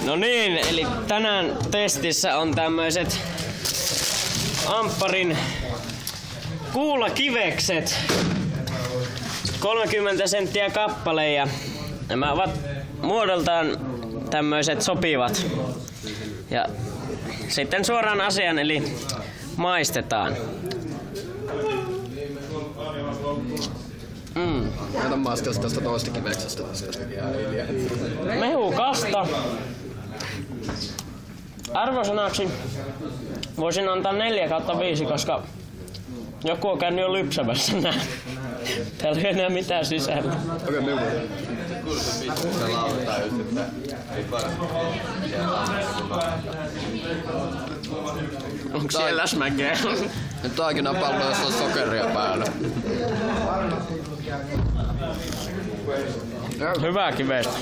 No niin, eli tänään testissä on tämmöiset Ampparin kuulakivekset. 30 senttiä kappale ja nämä ovat muodoltaan tämmöiset sopivat. Ja sitten suoraan asiaan, eli maistetaan. Ota maistelisi tästä toista kiveksestä. Mehukasta. Arvosanaksi voisin antaa 4/5, koska joku on käynyt jo lypsämässä nää. Täällä ei enää mitään sisällä. Okei, minun Onko siellä läsmäkeä? nyt taikinapallo, jossa on sokeria päällä. Hyvää kivestä.